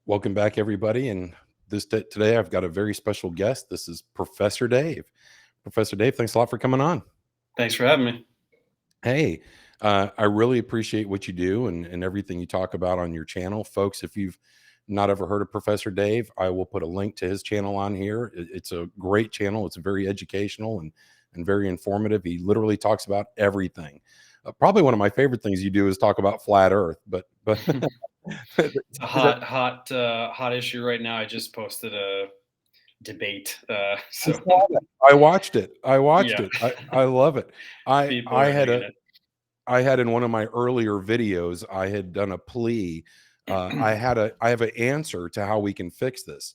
Welcome back, everybody. And today, I've got a very special guest. This is Professor Dave. Professor Dave, thanks a lot for coming on. Thanks for having me. Hey, I really appreciate what you do and everything you talk about on your channel, folks. If you've not ever heard of Professor Dave, I will put a link to his channel on here. It's a great channel. It's very educational and very informative. He literally talks about everything. Probably one of my favorite things you do is talk about flat Earth, but It's a hot issue right now. I just posted a debate. I saw that. I watched it. I watched Yeah, it. I love it. I people I are had digging a it. I had in one of my earlier videos, I had done a plea. I have an answer to how we can fix this.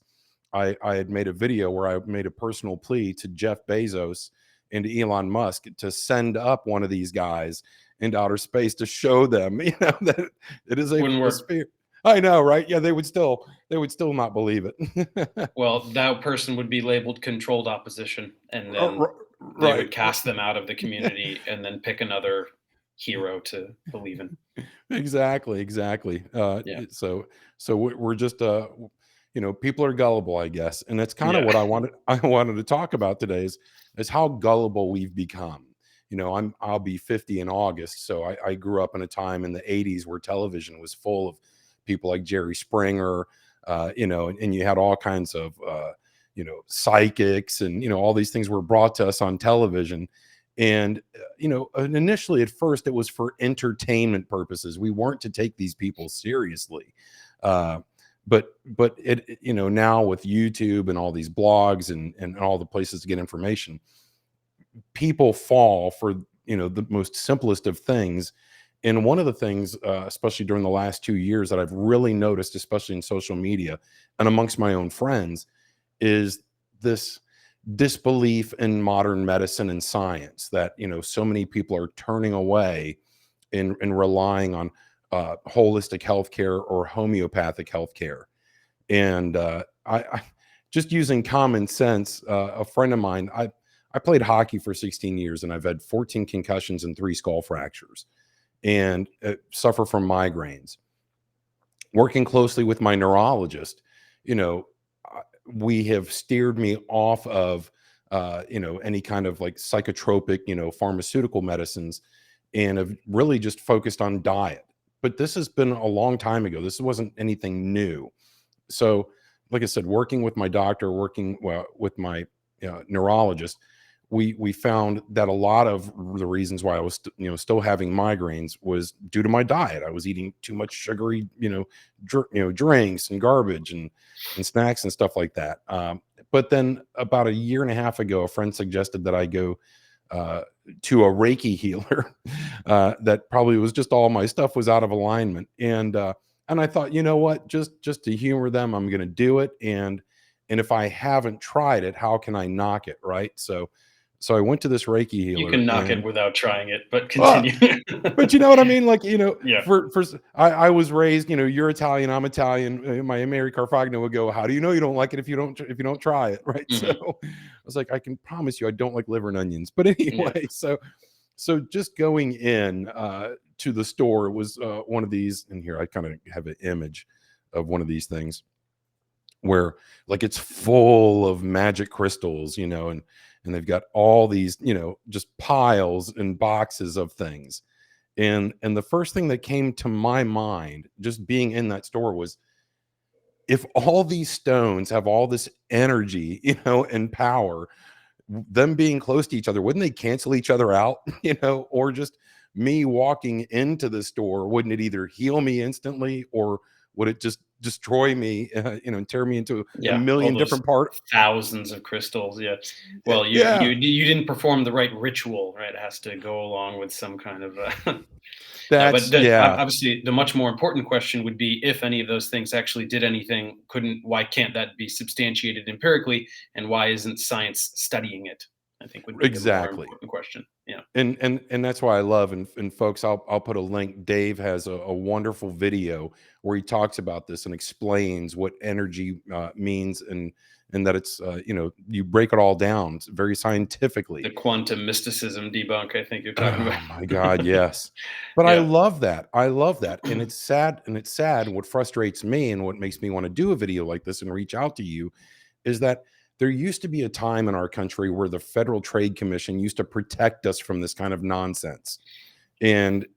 I had made a video where I made a personal plea to Jeff Bezos and to Elon Musk to send up one of these guys into outer space to show them, that it is Wouldn't a work. sphere. I know, right? Yeah, they would still not believe it. Well, that person would be labeled controlled opposition, and then they Right. would cast them out of the community and then pick another hero to believe in. Exactly. Yeah, We're just people are gullible, I guess, and that's kind of yeah. what I wanted. I wanted to talk about today is how gullible we've become. I'll be 50 in August, so I grew up in a time in the 80s where television was full of people like Jerry Springer, and you had all kinds of psychics, and all these things were brought to us on television. And and initially at first it was for entertainment purposes. We weren't to take these people seriously. uh but now with YouTube and all these blogs and all the places to get information, people fall for the most simplest of things. And one of the things, especially during the last 2 years, that I've really noticed, especially in social media and amongst my own friends, is this disbelief in modern medicine and science, that so many people are turning away and relying on holistic healthcare or homeopathic healthcare. And I just using common sense. A friend of mine, I played hockey for 16 years, and I've had 14 concussions and 3 skull fractures, and suffer from migraines. Working closely with my neurologist, you know, we have steered me off of any kind of like psychotropic, pharmaceutical medicines, and have really just focused on diet. But this has been a long time ago. This wasn't anything new. So, like I said, working with my doctor, working with my neurologist, we found that a lot of the reasons why I was still having migraines was due to my diet. I was eating too much sugary drinks and garbage and snacks and stuff like that. But then about a year and a half ago, a friend suggested that I go uh, to a Reiki healer. That probably was just all my stuff was out of alignment. And I thought, you know what, just to humor them, I'm going to do it. And if I haven't tried it, how can I knock it, right? So I went to this Reiki You healer. can knock it And without trying it, but uh, continue. but you know what I mean? Like, Yeah. I was raised, you're Italian, I'm Italian. My Mary Carfagna would go, how do you know you don't like it if you don't try it? Right. So Hmm. I was like, I can promise you I don't like liver and onions. But Yeah. anyway, so just going in to the store, it was one of these, and here I kind of have an image of one of these things where like it's full of magic crystals, and they've got all these, just piles and boxes of things. And the first thing that came to my mind just being in that store was, if all these stones have all this energy, and power, them being close to each other, wouldn't they cancel each other out? Or just me walking into the store, wouldn't it either heal me instantly, or would it just destroy me, and tear me into a Yeah, all million those different part? thousands of crystals, yeah. Well, you Yeah, you didn't perform the right ritual, right? It has to go along with some kind of, no, but that's yeah. obviously, the much more important question would be if any of those things actually did anything, why can't that be substantiated empirically, and why isn't science studying it? I think would be the more Exactly. important question. Yeah. And that's why I love, and folks, I'll put a link. Dave has a wonderful video where he talks about this and explains what energy means, and that it's you break it all down very scientifically. The quantum mysticism debunk, I think you're talking Oh about. my God, yes. But I Yeah. love that. I love that. And it's sad. And it's sad. And what frustrates me and what makes me want to do a video like this and reach out to you is that there used to be a time in our country where the Federal Trade Commission used to protect us from this kind of nonsense. And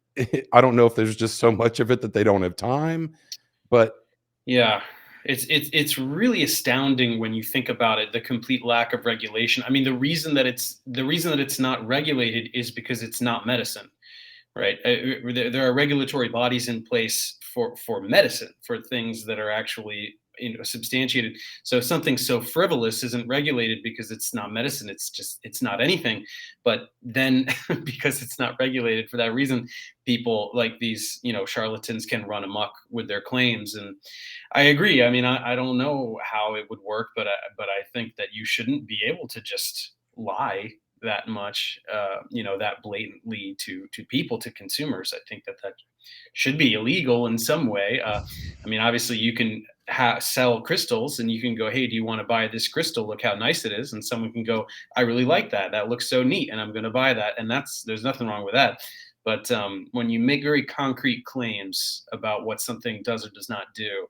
I don't know if there's just so much of it that they don't have time, but Yeah. It's really astounding when you think about it, the complete lack of regulation. I mean, the reason that it's not regulated is because it's not medicine, right? There are regulatory bodies in place for medicine, for things that are actually, substantiated. So if something so frivolous isn't regulated because it's not medicine, it's not anything. But then because it's not regulated for that reason, people like these, charlatans can run amok with their claims. And I agree. I mean, I don't know how it would work, but I think that you shouldn't be able to just lie that much, that blatantly to people, to consumers. I think that should be illegal in some way. I mean, obviously, you can sell crystals, and you can go, "Hey, do you want to buy this crystal? Look how nice it is." And someone can go, "I really like that. That looks so neat, and I'm going to buy that." And there's nothing wrong with that. But when you make very concrete claims about what something does or does not do,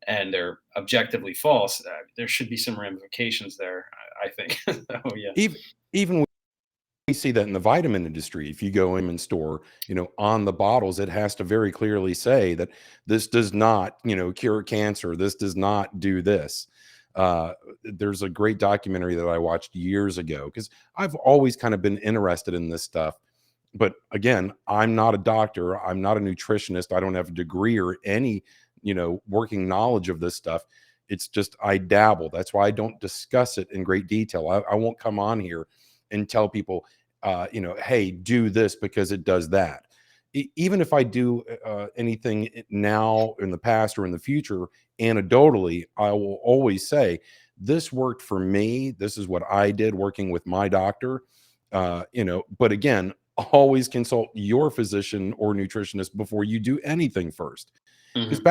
and they're objectively false, there should be some ramifications there, I think. Oh yeah. even we see that in the vitamin industry. If you go in and store, on the bottles, it has to very clearly say that this does not, cure cancer. This does not do this. There's a great documentary that I watched years ago because I've always kind of been interested in this stuff. But again, I'm not a doctor. I'm not a nutritionist. I don't have a degree or any, working knowledge of this stuff. It's just I dabble. That's why I don't discuss it in great detail. I won't come on here and tell people, hey, do this because it does that. Even if I do anything now, in the past, or in the future, anecdotally, I will always say, this worked for me. This is what I did working with my doctor. But again, always consult your physician or nutritionist before you do anything first. Because Hmm.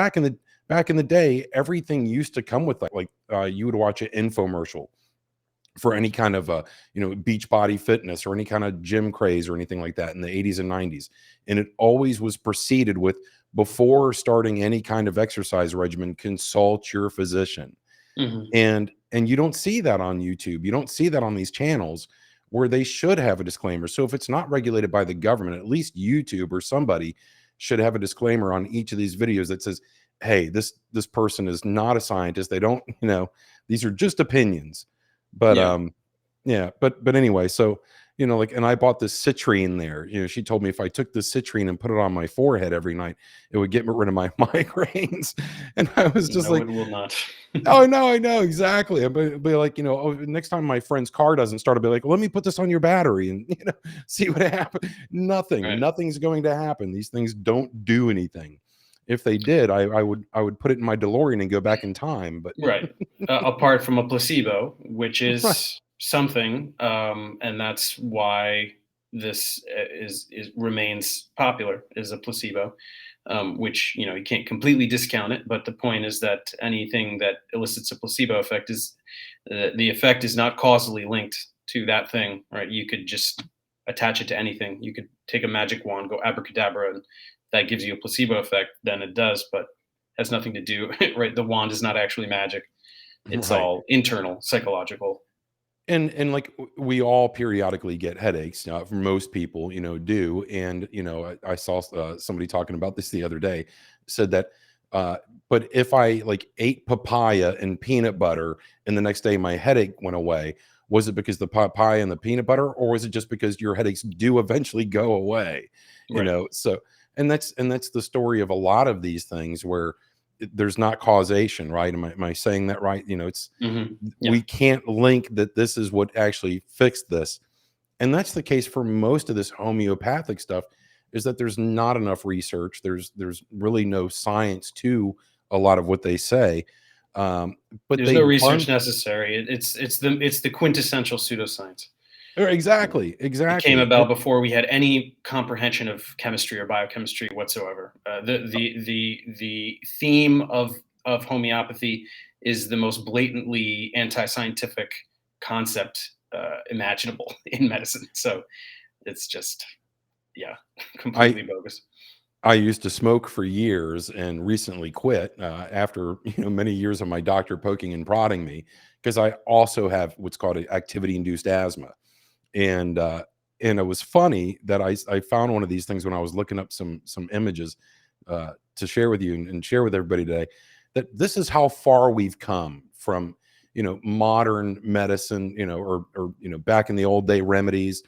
back in the day, everything used to come with you would watch an infomercial for any kind of beach body fitness or any kind of gym craze or anything like that in the 80s and 90s, and it always was preceded with, before starting any kind of exercise regimen, consult your physician. Hmm. And you don't see that on YouTube. You don't see that on these channels where they should have a disclaimer. So if it's not regulated by the government, at least YouTube or somebody should have a disclaimer on each of these videos that says, hey, this person is not a scientist. They don't, these are just opinions. But Yeah. yeah, but anyway, so and I bought this citrine there. She told me if I took this citrine and put it on my forehead every night, it would get rid of my migraines. And I was just No, like, it will not. oh no, I know exactly. I'll be like, oh, next time my friend's car doesn't start, I'll be like, let me put this on your battery and see what happens. Right. Nothing's going to happen. These things don't do anything. If they did, I would put it in my DeLorean and go back in time. But Right. Apart from a placebo, which right, is something, and that's why this is remains popular, is a placebo, which you can't completely discount it. But the point is that anything that elicits a placebo effect is the effect is not causally linked to that thing, right? You could just attach it to anything. You could take a magic wand, go abracadabra, and that gives you a placebo effect. Then it does, but has nothing to do, right? The wand is not actually magic. It's right. all internal, psychological. And like we all periodically get headaches. For most people, do. And I saw somebody talking about this the other day. Said that, uh, but if I like ate papaya and peanut butter, and the next day my headache went away, was it because the papaya and the peanut butter, or was it just because your headaches do eventually go away? Right. So, and that's the story of a lot of these things where there's not causation, right? Am I saying that right? It's, Yeah. we can't link that this is what actually fixed this. And that's the case for most of this homeopathic stuff, is that there's not enough research. There's really no science to a lot of what they say. But There's no they research bunch necessary. It's the quintessential pseudoscience. exactly, It came exactly. about before we had any comprehension of chemistry or biochemistry whatsoever. The theme of homeopathy is the most blatantly anti-scientific concept imaginable in medicine. So it's just, yeah, I completely bogus. I used to smoke for years and recently quit after many years of my doctor poking and prodding me because I also have what's called activity induced asthma. And and it was funny that I found one of these things when I was looking up some images to share with you and share with everybody today, that this is how far we've come from modern medicine, or back in the old day remedies,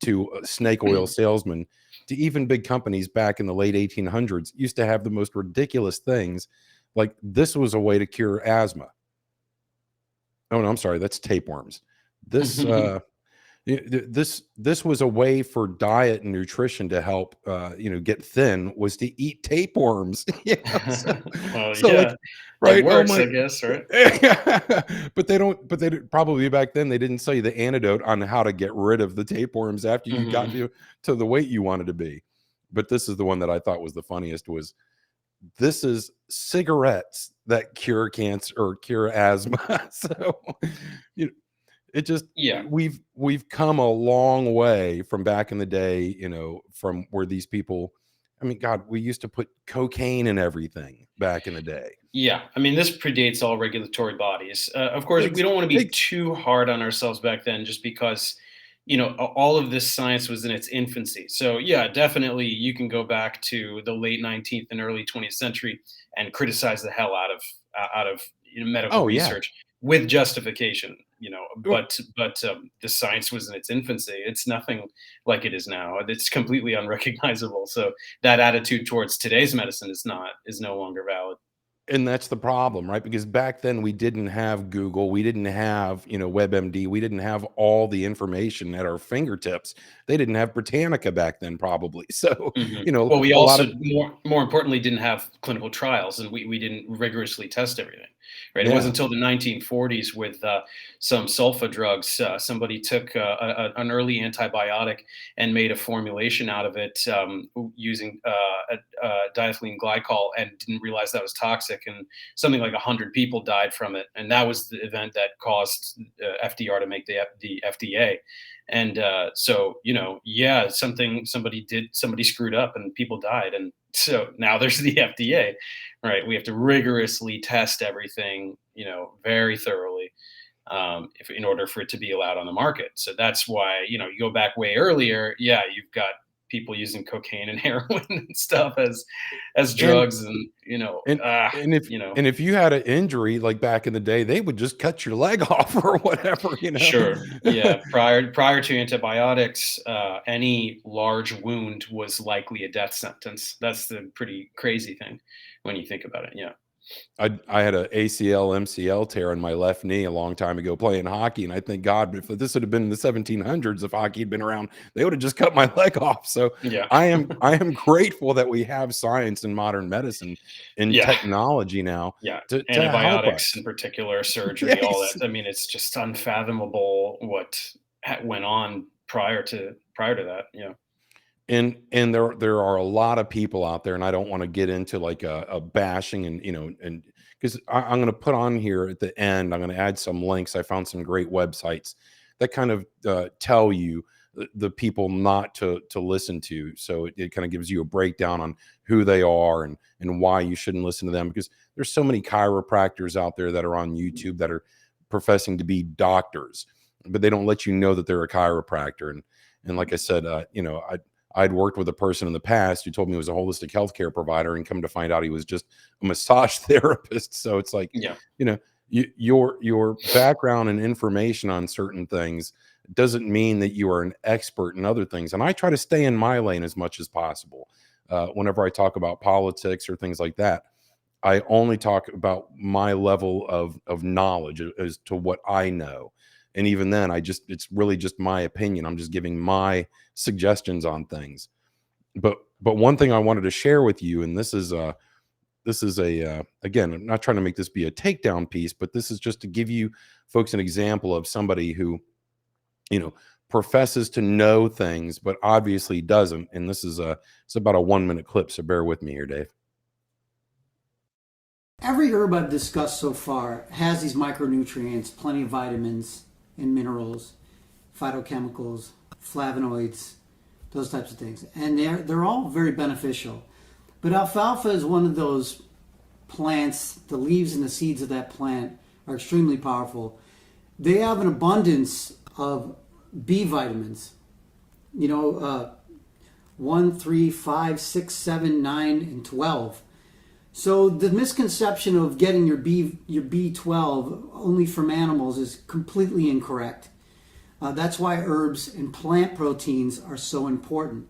to snake oil salesmen, to even big companies back in the late 1800s used to have the most ridiculous things, like this was a way to cure asthma. Oh no, I'm sorry, that's tapeworms. This this was a way for diet and nutrition to help get thin, was to eat tapeworms. So, Well, so like, yeah, it right, oh works, my. I guess, right? But probably back then they didn't sell you the antidote on how to get rid of the tapeworms after you got Mhm. to the weight you wanted to be. But this is the one that I thought was the funniest, was this is cigarettes that cure cancer or cure asthma. So you it just Yeah. we've come a long way from back in the day, from where these people, I mean, God, we used to put cocaine in everything back in the day. Yeah, I mean, this predates all regulatory bodies. Of course, we Ex don't want to be ex too hard on ourselves back then, just because, all of this science was in its infancy. So, yeah, definitely, you can go back to the late 19th and early 20th century and criticize the hell out of medical Oh, yeah. research with justification. Well, But the science was in its infancy. It's nothing like it is now. It's completely unrecognizable. So that attitude towards today's medicine is no longer valid. and that's the problem, right? Because back then we didn't have Google, we didn't have, WebMD, we didn't have all the information at our fingertips. They didn't have Britannica back then, probably. So, Mhm. Well, we a lot also of, more importantly didn't have clinical trials, and we didn't rigorously test everything, right? It wasn't yeah. until the 1940s with some sulfa drugs. Somebody took an early antibiotic and made a formulation out of it using diethylene glycol, and didn't realize that was toxic, and something like 100 people died from it, and that was the event that caused FDR to make the FDA. And so, yeah, somebody screwed up and people died, and so now there's the FDA, right? We have to rigorously test everything, very thoroughly, if in order for it to be allowed on the market. So that's why, you go back way earlier, yeah, you've got people using cocaine and heroin and stuff as and drugs, and And and if you had an injury like back in the day, they would just cut your leg off or whatever. Sure. Yeah. Prior to antibiotics, any large wound was likely a death sentence. That's the pretty crazy thing when you think about it. Yeah. I had a ACL MCL tear in my left knee a long time ago playing hockey, and I thank God, if this had been in the 1700s, if hockey had been around, they would have just cut my leg off. So Yeah. I am grateful that we have science and modern medicine and Yeah. technology now Yeah. to help Antibiotics in us. particular, surgery, all Yes. that. I mean, it's just unfathomable what went on prior to that. Yeah. And there are a lot of people out there, and I don't want to get into like a bashing, and and because I'm going to put on here at the end, I'm going to add some links. I found some great websites that kind of tell you the people not to listen to, so it kind of gives you a breakdown on who they are and why you shouldn't listen to them, because there's so many chiropractors out there that are on YouTube that are professing to be doctors, but they don't let you know that they're a chiropractor. And like I said, I'd worked with a person in the past who told me he was a holistic healthcare provider, and come to find out he was just a massage therapist. So it's like, Yeah. you know, your background and information on certain things doesn't mean that you are an expert in other things. And I try to stay in my lane as much as possible. Whenever I talk about politics or things like that, I only talk about my level of knowledge as to what I know. And even then, it's really just my opinion. I'm just giving my suggestions on things. But one thing I wanted to share with you, and this is a again, I'm not trying to make this be a takedown piece, but this is just to give you folks an example of somebody who, you know, professes to know things, but obviously doesn't. And this is it's about a 1 minute clip. So bear with me here, Dave. Every herb I've discussed so far has these micronutrients, plenty of vitamins and minerals, phytochemicals, flavonoids, those types of things. And they're all very beneficial. But alfalfa is one of those plants, the leaves and the seeds of that plant are extremely powerful. They have an abundance of B vitamins. You know, 1, 3, 5, 6, 7, 9, and 12. So the misconception of getting your B12 only from animals is completely incorrect. That's why herbs and plant proteins are so important.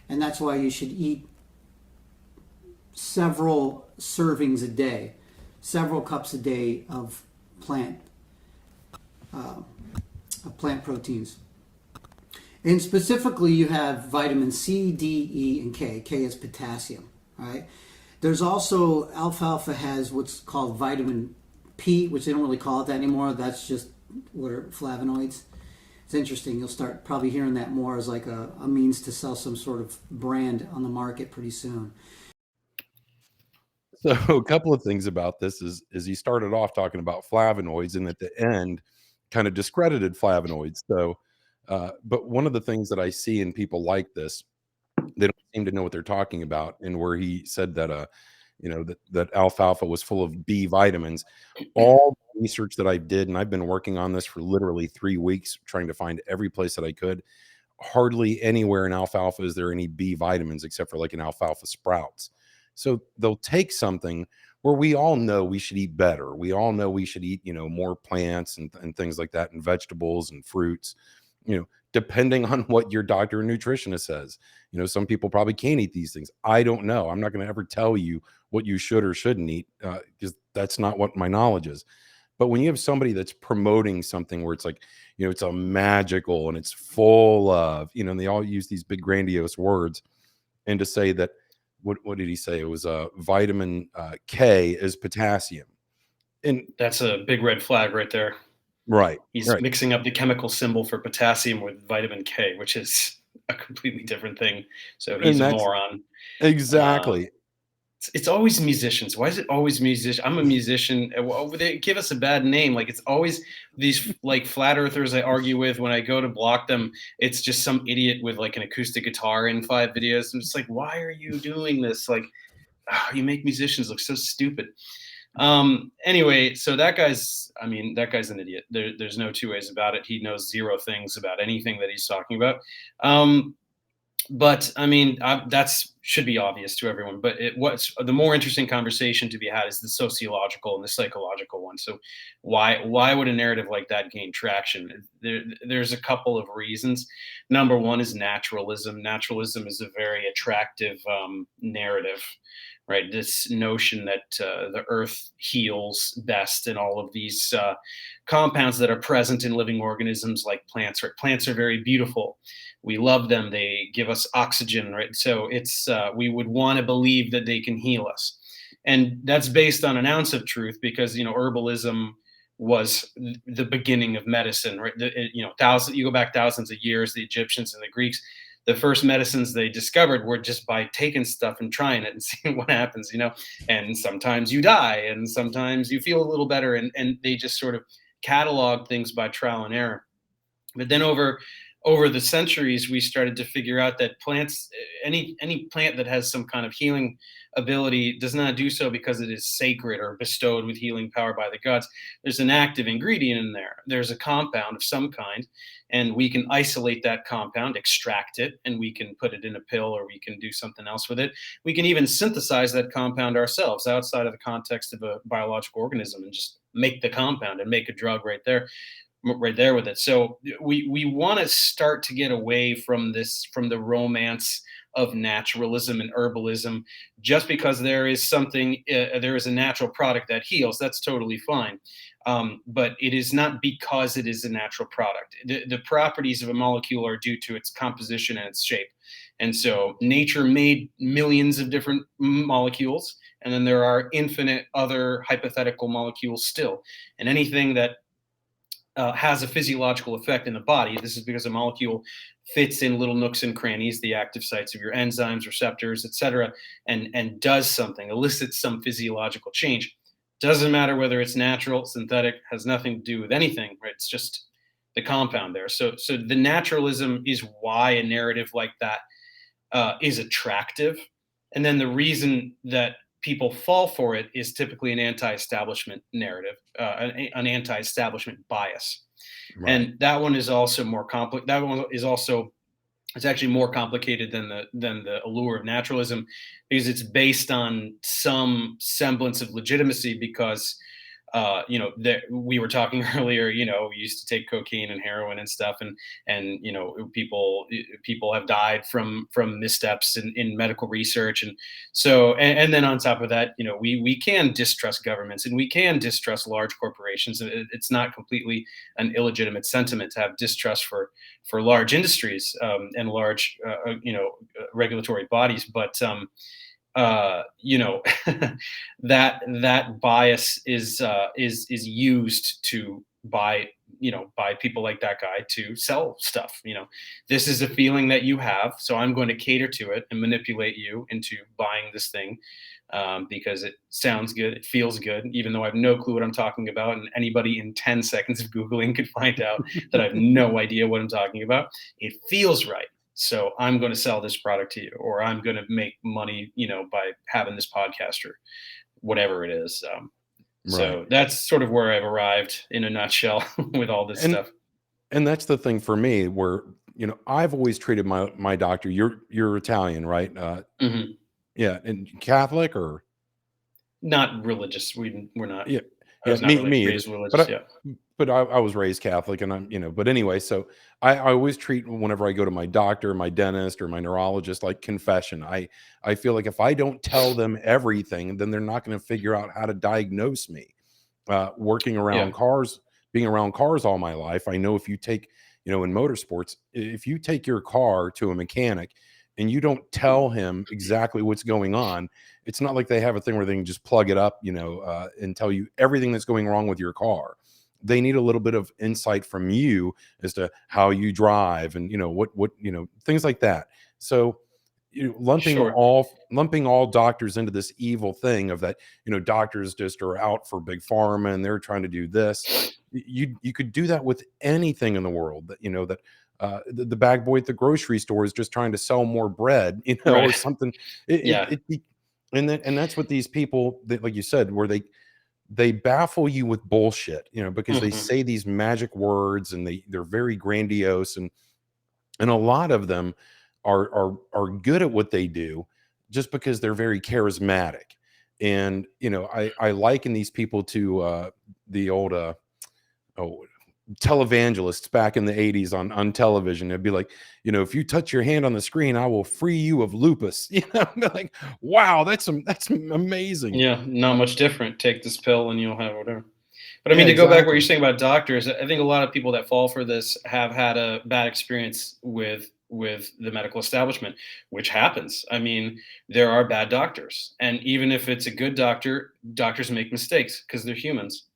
And that's why you should eat several servings a day, several cups a day of plant proteins. And specifically, you have vitamin C, D, E, and K. K is potassium. Right? There's also alfalfa has what's called vitamin P, which they don't really call it that anymore. That's just what are flavonoids. It's interesting. You'll start probably hearing that more as like a means to sell some sort of brand on the market pretty soon. So a couple of things about this is he started off talking about flavonoids and at the end kind of discredited flavonoids. So, but one of the things that I see in people like this, they don't seem to know what they're talking about. And where he said that, that alfalfa was full of B vitamins, all the research that I did, and I've been working on this for literally 3 weeks, trying to find every place that I could. Hardly anywhere in alfalfa is there any B vitamins except for like in alfalfa sprouts. So they'll take something where we all know we should eat better. We all know we should eat, more plants and things like that, and vegetables and fruits, depending on what your doctor and nutritionist says. Some people probably can't eat these things. I don't know. I'm not going to ever tell you what you should or shouldn't eat, because that's not what my knowledge is. But when you have somebody that's promoting something where it's like, it's a magical and it's full of, and they all use these big grandiose words, and to say that, what did he say? It was vitamin K is potassium. And That's a big red flag right there. right. He's mixing up the chemical symbol for potassium with vitamin K, which is a completely different thing. So he's And a that's moron. exactly. It's always musicians. Why is it always musician? I'm a musician. They give us a bad name. Like, it's always these like flat earthers I argue with. When I go to block them, it's just some idiot with like an acoustic guitar in 5 videos. I'm just like, why are you doing this? Like, you make musicians look so stupid. Anyway, so that guy's an idiot. There's no two ways about it. He knows zero things about anything that he's talking about. But that's should be obvious to everyone. But what's the more interesting conversation to be had is the sociological and the psychological one. So why would a narrative like that gain traction? There's a couple of reasons. Number one is naturalism. Naturalism is a very attractive narrative, right? This notion that the earth heals best, and all of these compounds that are present in living organisms like plants. Right? Plants are very beautiful. We love them. They give us oxygen, right? So it's we would want to believe that they can heal us, and that's based on an ounce of truth, because herbalism was the beginning of medicine, right? You go back thousands of years, the Egyptians and the Greeks, the first medicines they discovered were just by taking stuff and trying it and seeing what happens, and sometimes you die and sometimes you feel a little better, and they just sort of catalog things by trial and error. But then over the centuries, we started to figure out that plants, any plant that has some kind of healing ability, does not do so because it is sacred or bestowed with healing power by the gods. There's an active ingredient in there. There's a compound of some kind, and we can isolate that compound, extract it, and we can put it in a pill, or we can do something else with it. We can even synthesize that compound ourselves outside of the context of a biological organism, and just make the compound and make a drug right there with it. So we want to start to get away from the romance of naturalism and herbalism. Just because there is a natural product that heals, that's totally fine. But it is not because it is a natural product. The properties of a molecule are due to its composition and its shape. And so nature made millions of different molecules, and then there are infinite other hypothetical molecules still. And anything that has a physiological effect in the body, this is because a molecule fits in little nooks and crannies, the active sites of your enzymes, receptors, etc., and does something, elicits some physiological change. Doesn't matter whether it's natural, synthetic, has nothing to do with anything, right? It's just the compound there. So the naturalism is why a narrative like that is attractive. And then the reason that people fall for it is typically an anti-establishment narrative, an anti-establishment bias. Right. And that one is also more complex. That one is also, it's actually more complicated than the allure of naturalism, because it's based on some semblance of legitimacy. Because we were talking earlier, we used to take cocaine and heroin and stuff, and people have died from missteps in medical research. And so, and then on top of that, we can distrust governments, and we can distrust large corporations. It's not completely an illegitimate sentiment to have distrust for large industries, and large regulatory bodies. But that bias is used to by people like that guy to sell stuff. This is a feeling that you have, so I'm going to cater to it and manipulate you into buying this thing, because it sounds good, it feels good, even though I have no clue what I'm talking about, and anybody in 10 seconds of Googling could find out that I have no idea what I'm talking about. It feels right. So I'm going to sell this product to you, or I'm going to make money, by having this podcast or whatever it is. So Right. that's sort of where I've arrived in a nutshell with all this stuff. And that's the thing for me, where I've always treated my doctor. You're Italian, right? Mhm. Yeah, and Catholic or Not religious. We're not. yeah, I yeah, was not me either. raised religious. But Yeah. I was raised Catholic, and but anyway, so I always treat, whenever I go to my doctor, my dentist, or my neurologist, like confession. I feel like if I don't tell them everything, then they're not going to figure out how to diagnose me. Working Yeah. around cars, being around cars all my life, I know if you take, in motorsports, if you take your car to a mechanic and you don't tell him exactly what's going on, it's not like they have a thing where they can just plug it up, and tell you everything that's going wrong with your car. They need a little bit of insight from you as to how you drive, and what things like that. So Sure. lumping all doctors into this evil thing of that, doctors just are out for big pharma and they're trying to do this. You could do that with anything in the world, that that the bag boy at the grocery store is just trying to sell more bread, or Right. something. Yeah. And that's what these people, that, like you said, where they baffle you with bullshit, because they Mhm. say these magic words, and they're very grandiose, and a lot of them are good at what they do just because they're very charismatic. And I liken these people to the old oh televangelists back in the 80s on television. It'd be like, if you touch your hand on the screen, I will free you of lupus. Like, wow, that's amazing. Yeah. Not much different. Take this pill and you'll have whatever. But I Yeah, mean, to go back what you're exactly. saying about doctors, I think a lot of people that fall for this have had a bad experience with the medical establishment, which happens. I mean, there are bad doctors, and even if it's a good doctor, doctors make mistakes because they're humans,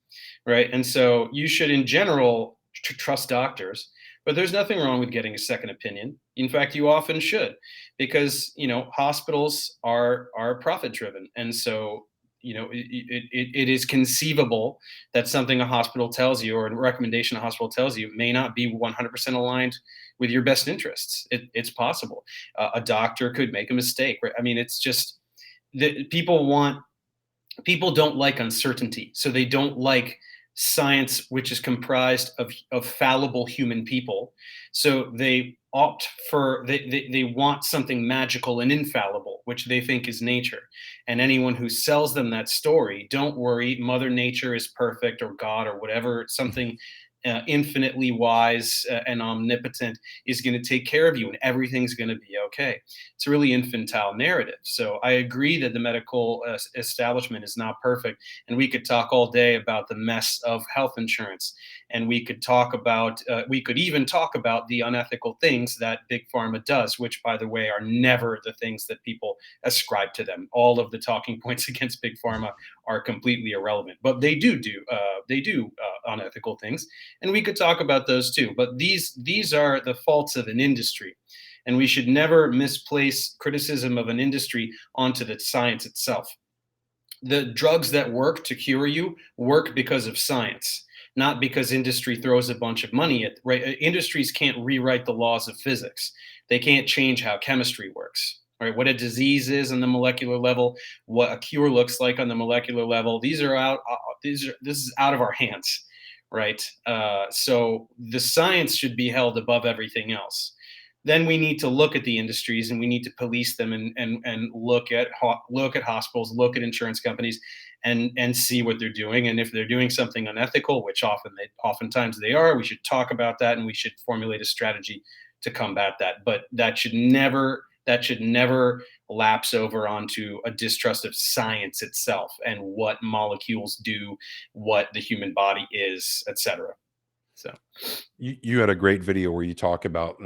right? And so you should, in general, trust doctors. But there's nothing wrong with getting a second opinion. In fact, you often should, because hospitals are profit driven, and so it is conceivable that something a hospital tells you, or a recommendation a hospital tells you, may not be 100% aligned with your best interests. It's possible. A doctor could make a mistake, right? I mean, it's just that people don't like uncertainty, so they don't like science which is comprised of fallible human people. So they opt for, they want something magical and infallible, which they think is nature. And anyone who sells them that story, don't worry, mother nature is perfect, or god, or whatever, something infinitely wise and omnipotent is going to take care of you, and everything's going to be okay. It's a really infantile narrative. So I agree that the medical establishment is not perfect, and we could talk all day about the mess of health insurance, and we could even talk about the unethical things that big pharma does, which, by the way, are never the things that people ascribe to them. All of the talking points against big pharma are completely irrelevant, but they do unethical things, and we could talk about those too. But these are the faults of an industry, and we should never misplace criticism of an industry onto the science itself. the drugs that work to cure you work because of science, not because industry throws a bunch of money at, right? Industries can't rewrite the laws of physics. They can't change how chemistry works, right? What a disease is on the molecular level, what a cure looks like on the molecular level. These are out. This is out of our hands, right? So the science should be held above everything else. Then we need to look at the industries and we need to police them and look at hospitals, look at insurance companies, and see what they're doing. And if they're doing something unethical, which oftentimes they are, we should talk about that and we should formulate a strategy to combat that. But that should never lapse over onto a distrust of science itself and what molecules do, what the human body is, etc. So You had a great video where you talk about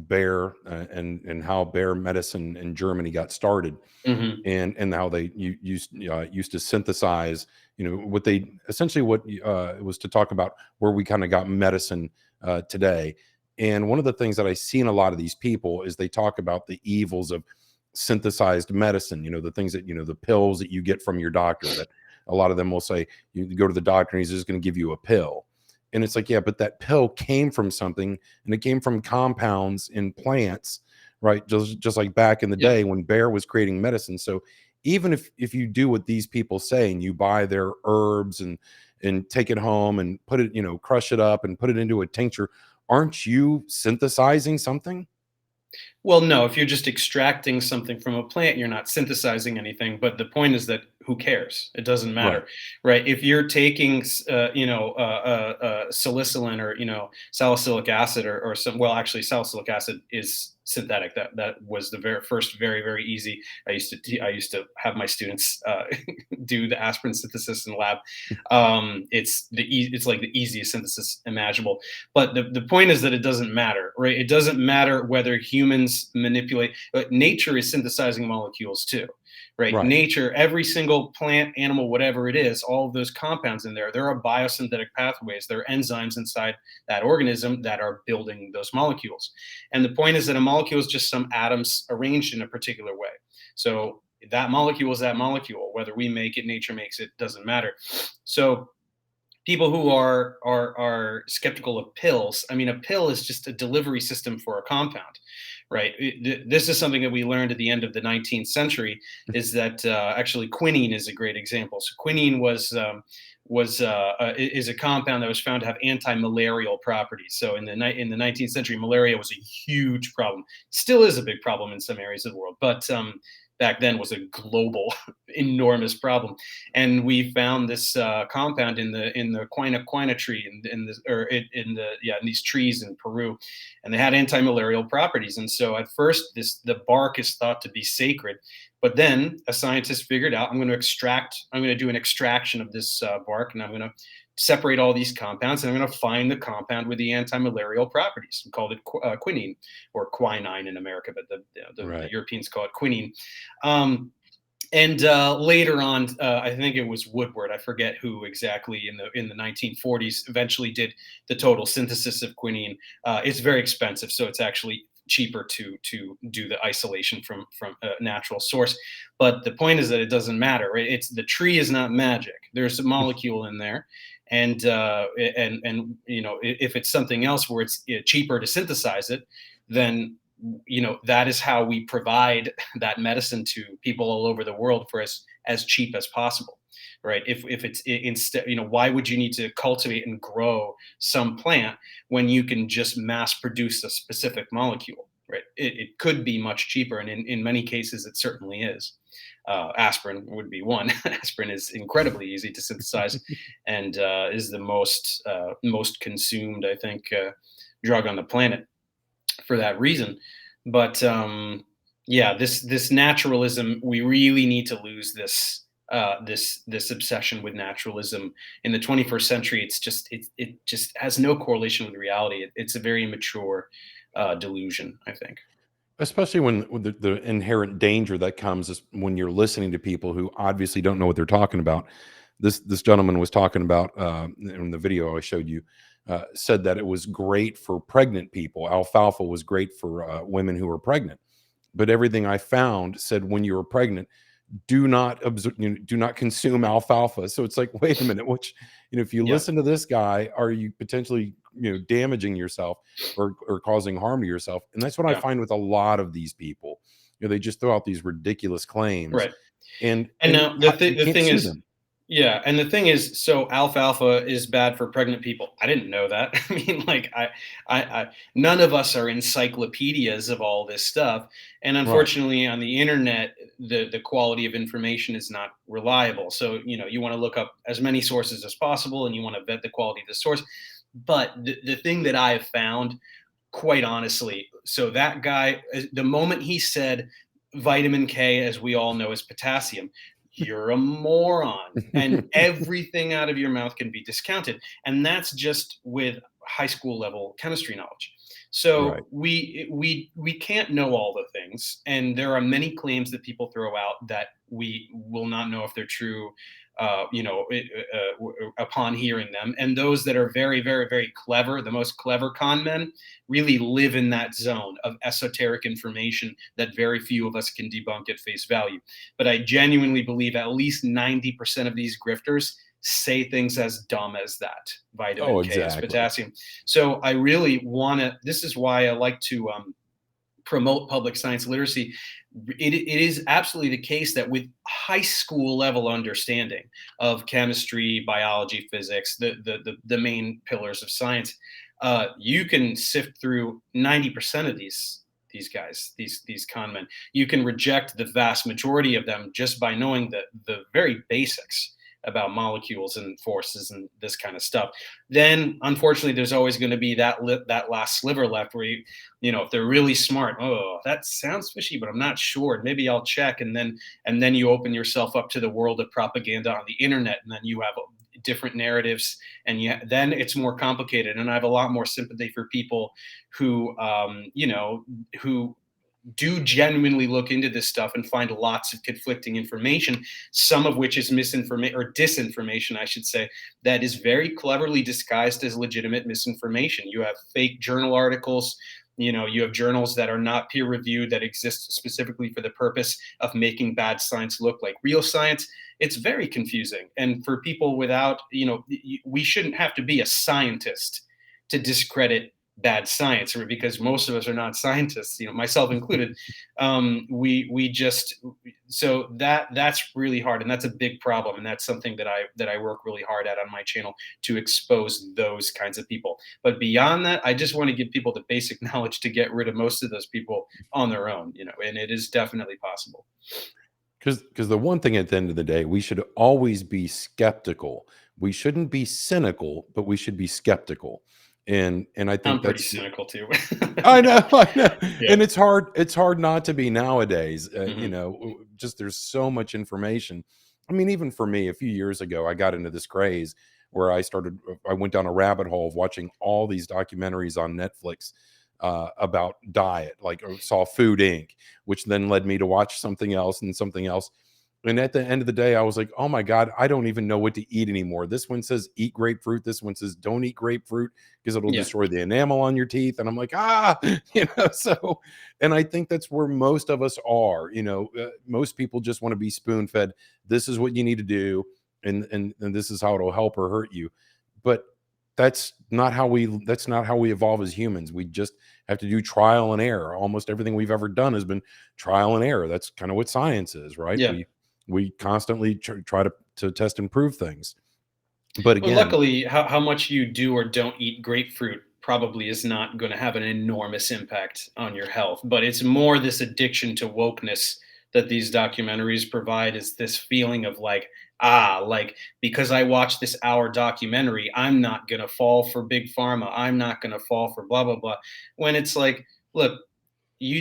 bear and how bear medicine in Germany got started, mhm. and how they used to synthesize, what they essentially, what it was to talk about where we kind of got medicine today. And one of the things that I see in a lot of these people is they talk about the evils of synthesized medicine, the things that, the pills that you get from your doctor, that a lot of them will say you go to the doctor and he's just going to give you a pill. And it's like, yeah, but that pill came from something, and it came from compounds in plants, right? Just like back in the Yeah. day when Bayer was creating medicine. So even if you do what these people say and you buy their herbs and take it home and put it, crush it up and put it into a tincture, aren't you synthesizing something? Well, no, if you're just extracting something from a plant, you're not synthesizing anything. But the point is that who cares? It doesn't Right. matter, right? If you're taking, salicylin or salicylic acid or some, well, actually, salicylic acid is synthetic. That was the very first, very very easy. I used to have my students do the aspirin synthesis in the lab. It's like the easiest synthesis imaginable. But the point is that it doesn't matter, right? It doesn't matter whether humans manipulate. Nature is synthesizing molecules too, right? Right. Nature, every single plant, animal, whatever it is, all of those compounds in there are biosynthetic pathways. There are enzymes inside that organism that are building those molecules. And the point is that a molecule is just some atoms arranged in a particular way. So that molecule is that molecule. Whether we make it, nature makes it, doesn't matter. So people who are skeptical of pills, I mean, a pill is just a delivery system for a compound, right? This is something that we learned at the end of the 19th century, is that actually quinine is a great example. So quinine is a compound that was found to have anti-malarial properties. So in the 19th century, malaria was a huge problem. Still is a big problem in some areas of the world, but back then was a global, enormous problem. And we found this compound in the quina tree in these trees in Peru, and they had anti-malarial properties. And so at first, the bark is thought to be sacred, but then a scientist figured out, I'm going to do an extraction of this bark, and I'm going to separate all these compounds, and I'm going to find the compound with the anti-malarial properties. We called it quinine, or quinine in America, but the Right. Europeans call it quinine. And later on, I think it was Woodward, I forget who exactly, in the 1940s, eventually did the total synthesis of quinine. It's very expensive, so it's actually cheaper to do the isolation from a natural source. But the point is that it doesn't matter, right? The tree is not magic. There's a molecule in there, and if it's something else where it's cheaper to synthesize it, then that is how we provide that medicine to people all over the world for as cheap as possible, right? If it's instead, why would you need to cultivate and grow some plant when you can just mass produce a specific molecule, right? It could be much cheaper, and in many cases it certainly is. Aspirin would be one. Aspirin is incredibly easy to synthesize, and is the most consumed, I think, drug on the planet for that reason. But yeah, this naturalism, we really need to lose this obsession with naturalism in the 21st century. It just has no correlation with reality. It's a very immature delusion, I think. Especially when with the inherent danger that comes is when you're listening to people who obviously don't know what they're talking about. This gentleman was talking about in the video I showed you, said that it was great for pregnant people. Alfalfa was great for women who were pregnant. But everything I found said when you were pregnant, do not observe, do not consume alfalfa. So it's like, wait a minute, which, if you listen to this guy, are you potentially, damaging yourself or causing harm to yourself? And that's what I find with a lot of these people. They just throw out these ridiculous claims. Right. And now the thing is, them. yeah, and the thing is, so alfalfa is bad for pregnant people. I didn't know that. I mean, like, I none of us are encyclopedias of all this stuff, and unfortunately, on the internet, the quality of information is not reliable. So, you want to look up as many sources as possible, and you want to vet the quality of the source. But the thing that I have found, quite honestly, so that guy, the moment he said vitamin K, as we all know, is potassium, you're a moron, and everything out of your mouth can be discounted. And that's just with high school level chemistry knowledge. So we can't know all the things, and there are many claims that people throw out that we will not know if they're true, upon hearing them. And those that are very, very, very clever, the most clever con men, really live in that zone of esoteric information that very few of us can debunk at face value. But I genuinely believe at least 90% of these grifters say things as dumb as that. Vitamin K is potassium. So I really want to, this is why I like to promote public science literacy. It is absolutely the case that with high school level understanding of chemistry, biology, physics, the main pillars of science, you can sift through 90% of these guys, these con men. You can reject the vast majority of them just by knowing the very basics about molecules and forces and this kind of stuff. Then, unfortunately, there's always going to be that last sliver left where if they're really smart, oh, that sounds fishy, but I'm not sure. Maybe I'll check. And then you open yourself up to the world of propaganda on the internet, and then you have different narratives, and then it's more complicated. And I have a lot more sympathy for people who, who do genuinely look into this stuff and find lots of conflicting information, some of which is misinformation or disinformation, I should say, that is very cleverly disguised as legitimate misinformation. You have fake journal articles, you have journals that are not peer reviewed, that exist specifically for the purpose of making bad science look like real science. It's very confusing. And for people without, we shouldn't have to be a scientist to discredit bad science, or because most of us are not scientists, myself included. We just, so that's really hard, and that's a big problem, and that's something that I work really hard at on my channel, to expose those kinds of people. But beyond that, I just want to give people the basic knowledge to get rid of most of those people on their own, and it is definitely possible. Because the one thing at the end of the day, we should always be skeptical. We shouldn't be cynical, but we should be skeptical. And I think I'm pretty cynical too. I know. Yeah. And it's hard not to be nowadays. Just there's so much information. I mean, even for me, a few years ago, I got into this craze where I went down a rabbit hole of watching all these documentaries on Netflix about diet, like saw Food Inc., which then led me to watch something else and something else. And at the end of the day, I was like, oh my God, I don't even know what to eat anymore. This one says eat grapefruit. This one says don't eat grapefruit because it'll destroy the enamel on your teeth. And I'm like, so, and I think that's where most of us are, most people just want to be spoon fed. This is what you need to do. And this is how it'll help or hurt you. But that's not how we evolve as humans. We just have to do trial and error. Almost everything we've ever done has been trial and error. That's kind of what science is, right? Yeah. We constantly try to test and prove things. But again, luckily, how much you do or don't eat grapefruit probably is not going to have an enormous impact on your health. But it's more this addiction to wokeness that these documentaries provide, is this feeling of like because I watched this hour documentary, I'm not going to fall for big pharma. I'm not going to fall for blah, blah, blah. When it's like, look,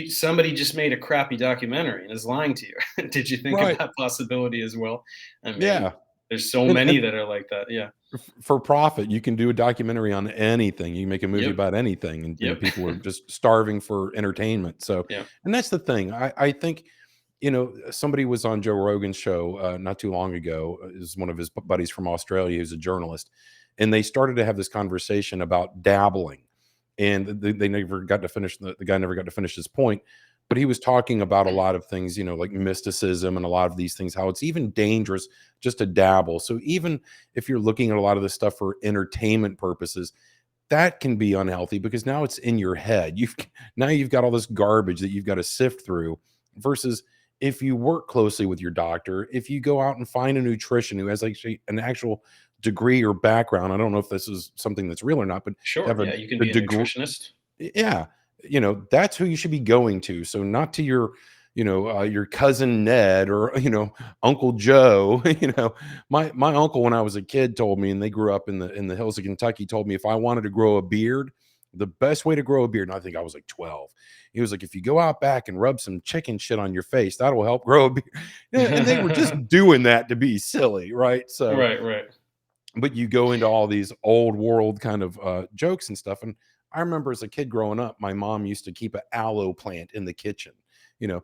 somebody just made a crappy documentary and is lying to you. Did you think of that possibility as well? I mean, there's so many that are like that. Yeah. For profit, you can do a documentary on anything. You can make a movie about anything, and people are just starving for entertainment. So, and that's the thing. I think, somebody was on Joe Rogan's show not too long ago. It was one of his buddies from Australia who's a journalist, and they started to have this conversation about dabbling. And they never got to finish. The guy never got to finish his point. but he was talking about a lot of things, you know, like mysticism and a lot of these things, how it's even dangerous just to dabble. So even if you're looking at a lot of this stuff for entertainment purposes, that can be unhealthy because now it's in your head. Now you've got all this garbage that you've got to sift through versus if you work closely with your doctor, if you go out and find a nutrition who has actually an actual degree or background. I don't know if this is something that's real or not, but to Sure. have Yeah, you can a be a degree, nutritionist. yeah, you know, that's who you should be going to. So not to your, you know, your cousin Ned or, you know, Uncle Joe. You know, my uncle when I was a kid told me, and they grew up in the hills of Kentucky, told me if I wanted to grow a beard, the best way to grow a beard, and I think I was like 12. He was like, if you go out back and rub some chicken shit on your face, that'll help grow a beard. Yeah, and they were just doing that to be silly, right? So Right, right. but you go into all these old world kind of jokes and stuff. And I remember as a kid growing up, my mom used to keep an aloe plant in the kitchen, you know,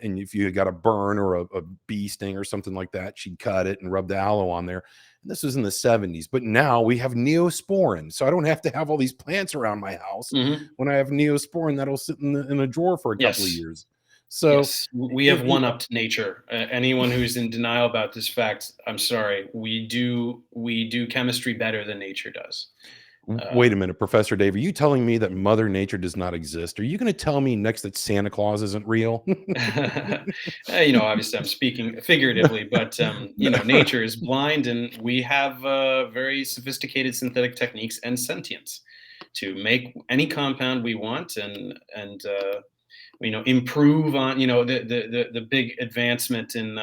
and if you got a burn or a bee sting or something like that, she'd cut it and rub the aloe on there. And this was in the 70s, but now we have neosporin. So I don't have to have all these plants around my house. Hmm. When I have neosporin, that'll sit in a drawer for a couple of Yes. years. So Yes, we have one-upped nature. Anyone who's in denial about this fact, I'm sorry. We do chemistry better than nature does. Wait a Um, minute, Professor Dave. Are you telling me that Mother Nature does not exist? Are you going to tell me next that Santa Claus isn't real? Obviously, I'm speaking figuratively, but nature is blind, and we have very sophisticated synthetic techniques and sentience to make any compound we want, and improve on the big advancement in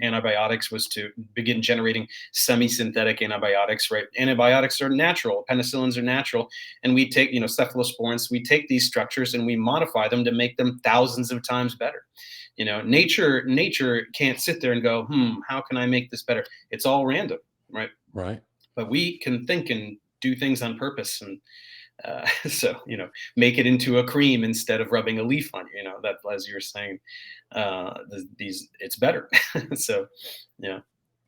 antibiotics was to begin generating semi-synthetic antibiotics. Right, antibiotics are natural, penicillins are natural, and we take cephalosporins, we take these structures and we modify them to make them thousands of times better. Nature can't sit there and go, how can I make this better? It's all random, right? Right. But we can think and do things on purpose, and so make it into a cream instead of rubbing a leaf on that, as you were saying, these it's better. So yeah.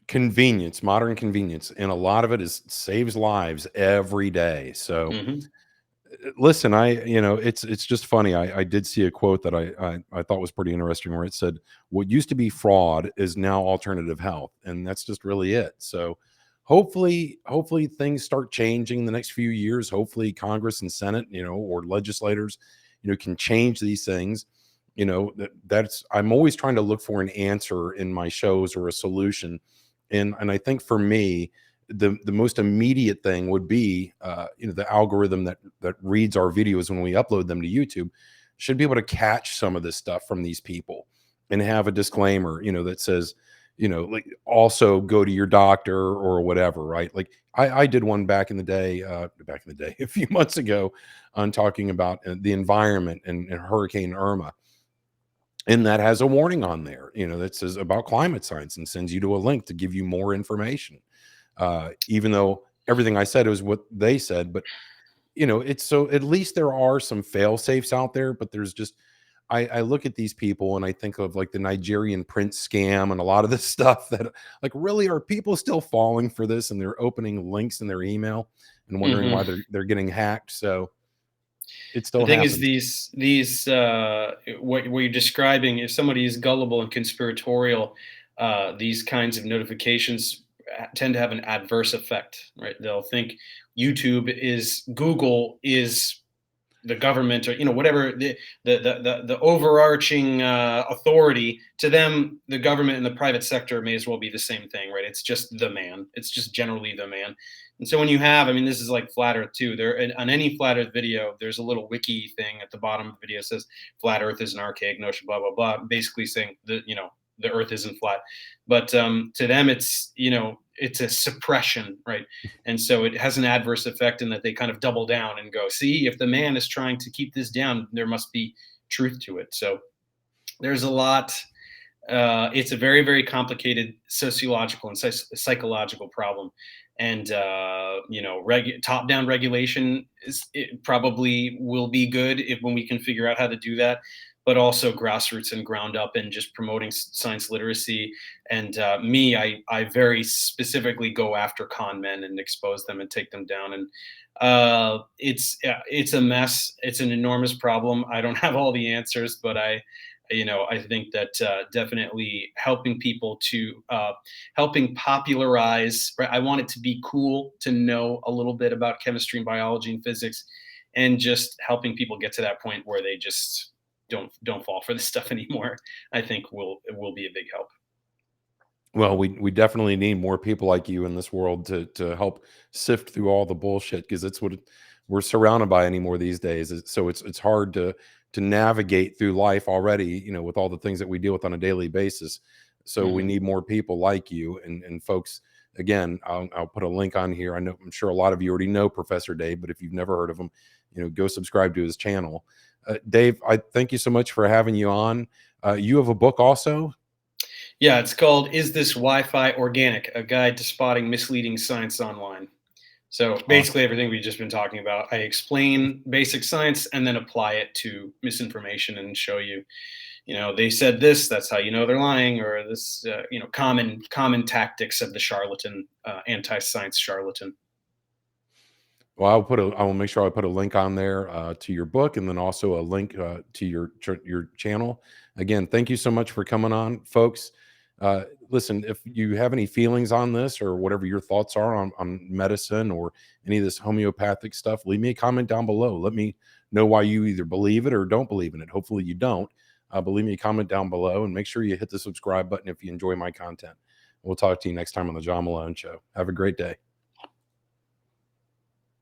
Convenience, modern convenience. And a lot of it is saves lives every day. So Hmm. listen, it's just funny. I did see a quote that I thought was pretty interesting where it said, what used to be fraud is now alternative health. And that's just really it. So hopefully things start changing in the next few years. Hopefully Congress and Senate, or legislators, can change these things. That's I'm always trying to look for an answer in my shows or a solution. And I think for me, the most immediate thing would be the algorithm that reads our videos when we upload them to YouTube should be able to catch some of this stuff from these people and have a disclaimer that says like also go to your doctor or whatever, right? Like I did one back in the day a few months ago on talking about the environment and Hurricane Irma, and that has a warning on there that says about climate science and sends you to a link to give you more information, even though everything I said was what they said. But it's so at least there are some fail safes out there. But there's just I look at these people and I think of like the Nigerian prince scam and a lot of this stuff that like really are people still falling for this, and they're opening links in their email and wondering why Hmm. they're getting hacked. So it The still thing is, happens. these what you're describing, if somebody is gullible and conspiratorial, these kinds of notifications tend to have an adverse effect, right? They'll think Google is the government, or whatever the overarching authority. To them, the government and the private sector may as well be the same thing, right? It's just the man. It's just generally the man. And so when you have, I mean, this is like flat earth too. There, on any flat earth video, there's a little wiki thing at the bottom of the video that says flat earth is an archaic notion, blah blah blah, basically saying that the earth isn't flat. But to them, it's a suppression, right? And so it has an adverse effect in that they kind of double down and go, see, if the man is trying to keep this down, there must be truth to it. So there's a lot. It's a very, very complicated sociological and psychological problem. And top-down regulation it probably will be good if when we can figure out how to do that. but also grassroots and ground up and just promoting science literacy. And I very specifically go after con men and expose them and take them down. And it's a mess. It's an enormous problem. I don't have all the answers, but I think that definitely helping people to helping popularize. Right? I want it to be cool to know a little bit about chemistry and biology and physics, and just helping people get to that point where they just don't fall for this stuff anymore. I think will be a big help. Well, we definitely need more people like you in this world to help sift through all the bullshit, because it's what we're surrounded by anymore these days. So it's hard to navigate through life already, with all the things that we deal with on a daily basis. So we Mhm. need more people like you, and folks. Again, I'll put a link on here. I'm sure a lot of you already know Professor Dave, but if you've never heard of him, go subscribe to his channel. Dave, I thank you so much for having you on. You have a book also. Yeah, it's called "Is This Wi-Fi Organic? A Guide to Spotting Misleading Science Online." So Awesome. basically, everything we've just been talking about, I explain basic science and then apply it to misinformation and show you, they said this, that's how you know they're lying, or this, common tactics of the charlatan, anti-science charlatan. Well, I will make sure I put a link on there to your book, and then also a link to your channel. Again, thank you so much for coming on, folks. Listen, if you have any feelings on this, or whatever your thoughts are on medicine or any of this homeopathic stuff, leave me a comment down below. Let me know why you either believe it or don't believe in it. Hopefully you don't. But leave me a comment down below, and make sure you hit the subscribe button if you enjoy my content. We'll talk to you next time on the John Malone Show. Have a great day.